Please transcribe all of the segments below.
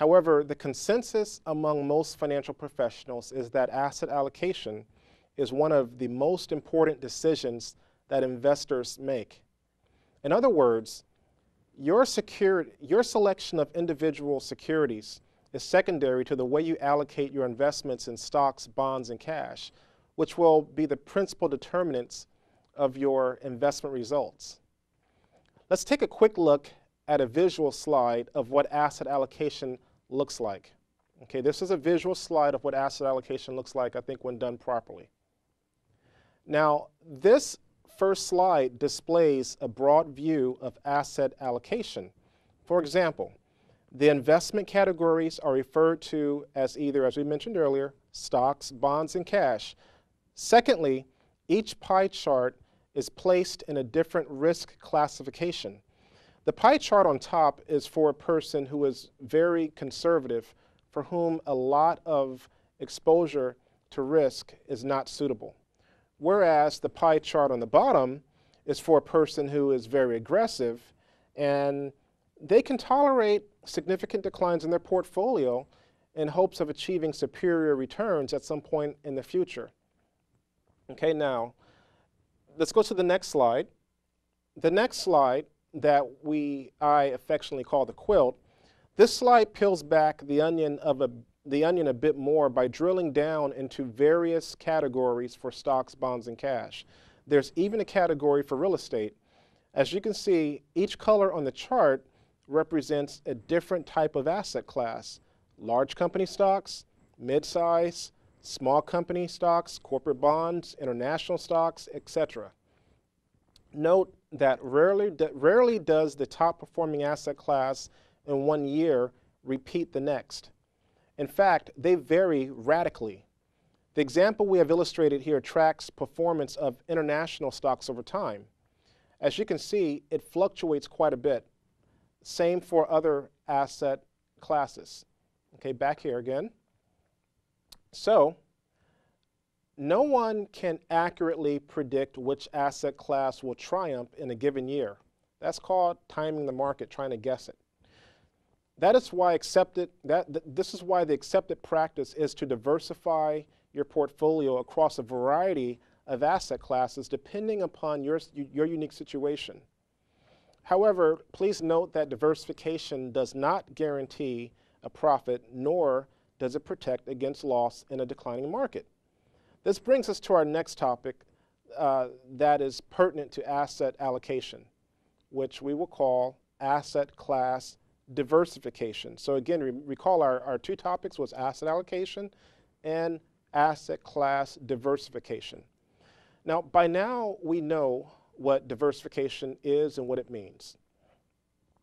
However, the consensus among most financial professionals is that asset allocation is one of the most important decisions that investors make. In other words, your selection of individual securities is secondary to the way you allocate your investments in stocks, bonds, and cash, which will be the principal determinants of your investment results. Let's take a quick look at a visual slide of what asset allocation looks like. Okay, this is a visual slide of what asset allocation looks like, I think, when done properly. Now, this first slide displays a broad view of asset allocation. For example, the investment categories are referred to as either, as we mentioned earlier, stocks, bonds, and cash. Secondly, each pie chart is placed in a different risk classification. The pie chart on top is for a person who is very conservative, for whom a lot of exposure to risk is not suitable. Whereas the pie chart on the bottom is for a person who is very aggressive, and they can tolerate significant declines in their portfolio in hopes of achieving superior returns at some point in the future. Okay, now, let's go to the next slide. The next slide that I affectionately call the quilt, this slide peels back the onion a bit more by drilling down into various categories for stocks, bonds, and cash. There's even a category for real estate. As you can see, each color on the chart represents a different type of asset class: large company stocks, mid-size, small company stocks, corporate bonds, international stocks, etc. Note that rarely does the top performing asset class in one year repeat the next. In fact, they vary radically. The example we have illustrated here tracks performance of international stocks over time. As you can see, it fluctuates quite a bit. Same for other asset classes. Okay, back here again. So, no one can accurately predict which asset class will triumph in a given year. That's called timing the market, trying to guess it. This is why the accepted practice is to diversify your portfolio across a variety of asset classes depending upon your unique situation. However, please note that diversification does not guarantee a profit, nor does it protect against loss in a declining market. This brings us to our next topic that is pertinent to asset allocation, which we will call asset class diversification. So again, recall our two topics was asset allocation and asset class diversification. Now, by now we know what diversification is and what it means.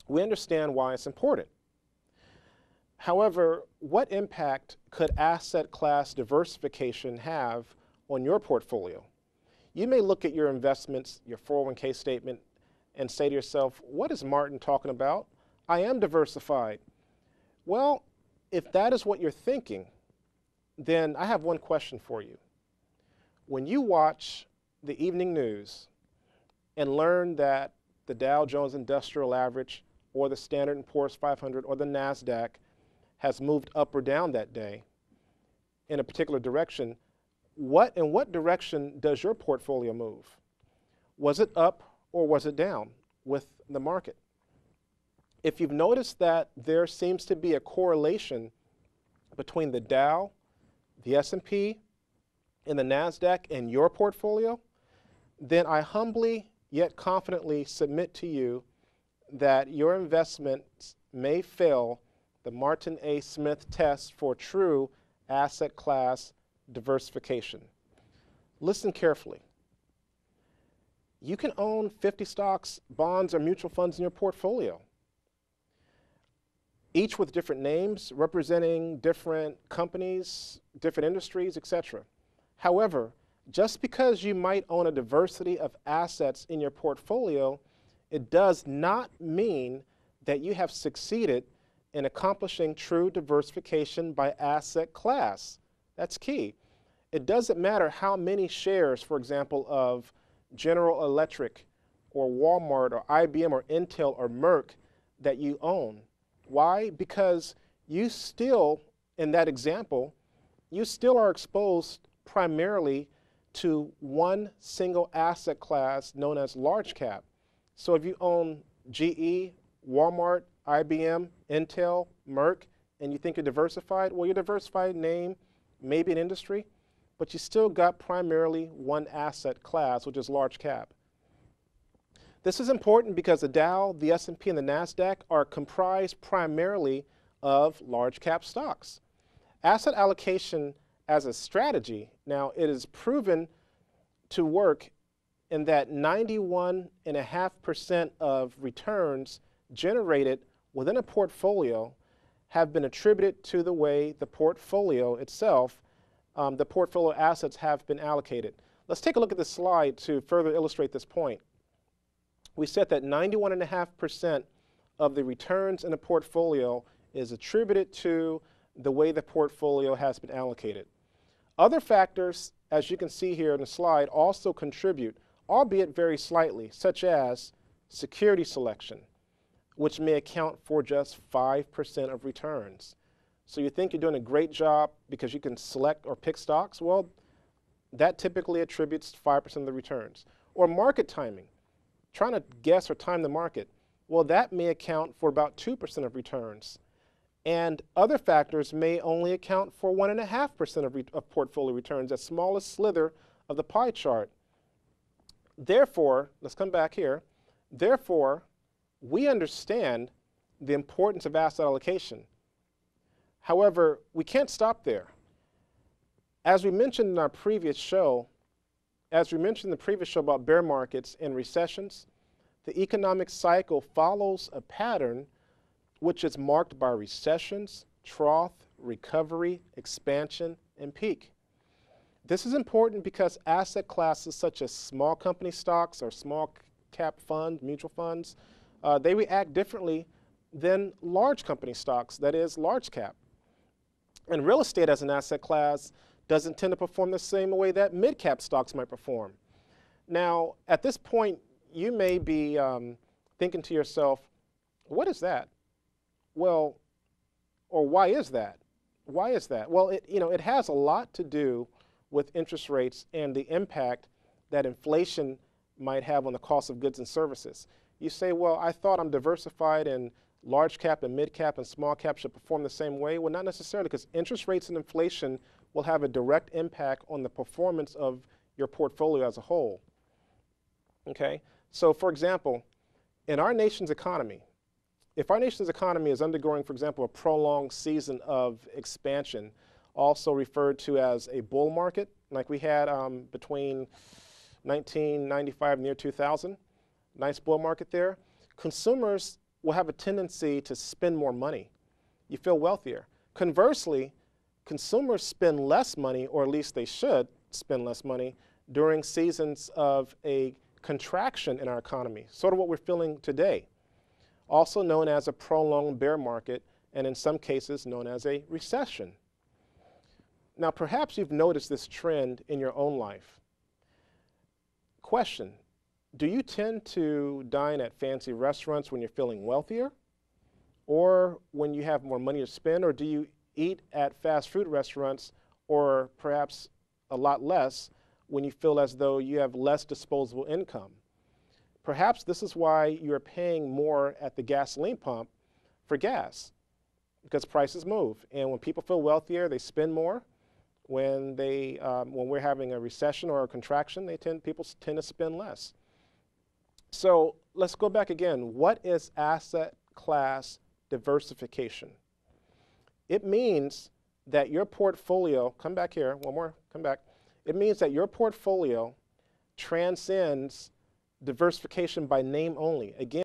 We understand why it's important. However, what impact could asset class diversification have on your portfolio? You may look at your investments, your 401k statement, and say to yourself, what is Martin talking about? I am diversified. Well, if that is what you're thinking, then I have one question for you. When you watch the evening news and learn that the Dow Jones Industrial Average or the Standard & Poor's 500 or the NASDAQ has moved up or down that day in a particular direction, in what direction does your portfolio move? Was it up or was it down with the market? If you've noticed that there seems to be a correlation between the Dow, the S&P, and the NASDAQ in your portfolio, then I humbly yet confidently submit to you that your investments may fail the Martin A. Smith test for true asset class diversification. Listen carefully. You can own 50 stocks, bonds, or mutual funds in your portfolio, each with different names representing different companies, different industries, etc. However, just because you might own a diversity of assets in your portfolio, it does not mean that you have succeeded in accomplishing true diversification by asset class. That's key. It doesn't matter how many shares, for example, of General Electric or Walmart or IBM or Intel or Merck that you own. Why? Because you still, in that example, you still are exposed primarily to one single asset class known as large cap. So if you own GE, Walmart, IBM, Intel, Merck, and you think you're diversified, well, you're diversified in name, maybe in industry, but you still got primarily one asset class, which is large cap. This is important because the Dow, the S&P, and the NASDAQ are comprised primarily of large cap stocks. Asset allocation as a strategy, now it is proven to work in that 91.5% of returns generated within a portfolio have been attributed to the way the portfolio itself, the portfolio assets have been allocated. Let's take a look at this slide to further illustrate this point. We said that 91.5% of the returns in a portfolio is attributed to the way the portfolio has been allocated. Other factors, as you can see here in the slide, also contribute, albeit very slightly, such as security selection, which may account for just 5% of returns. So you think you're doing a great job because you can select or pick stocks? Well, that typically attributes 5% of the returns. Or market timing, trying to guess or time the market. Well, that may account for about 2% of returns. And other factors may only account for 1.5% of portfolio returns, the smallest slither of the pie chart. Therefore, let's come back here. Therefore, we understand the importance of asset allocation. However, we can't stop there. As we mentioned in our previous show, about bear markets and recessions, the economic cycle follows a pattern which is marked by recessions, trough, recovery, expansion, and peak. This is important because asset classes such as small company stocks or small cap funds, mutual funds, they react differently than large company stocks, that is large cap. And real estate as an asset class doesn't tend to perform the same way that mid-cap stocks might perform. Now, at this point, you may be thinking to yourself, what is that? Well, or why is that? Why is that? Well, it has a lot to do with interest rates and the impact that inflation might have on the cost of goods and services. You say, well, I thought I'm diversified and large cap and mid cap and small cap should perform the same way. Well, not necessarily, because interest rates and inflation will have a direct impact on the performance of your portfolio as a whole. Okay? So, for example, in our nation's economy, if our nation's economy is undergoing, for example, a prolonged season of expansion, also referred to as a bull market, like we had between 1995 and the year 2000, nice bull market there, consumers will have a tendency to spend more money. You feel wealthier. Conversely, consumers spend less money, or at least they should spend less money, during seasons of a contraction in our economy, sort of what we're feeling today, also known as a prolonged bear market, and in some cases known as a recession. Now, perhaps you've noticed this trend in your own life. Question, do you tend to dine at fancy restaurants when you're feeling wealthier, or when you have more money to spend, or do you eat at fast food restaurants, or perhaps a lot less when you feel as though you have less disposable income? Perhaps this is why you're paying more at the gasoline pump for gas, because prices move. And when people feel wealthier, they spend more. When we're having a recession or a contraction, people tend to spend less. So let's go back again. What is asset class diversification? It means that your portfolio, come back here, one more, come back. It means that your portfolio transcends diversification by name only. Again,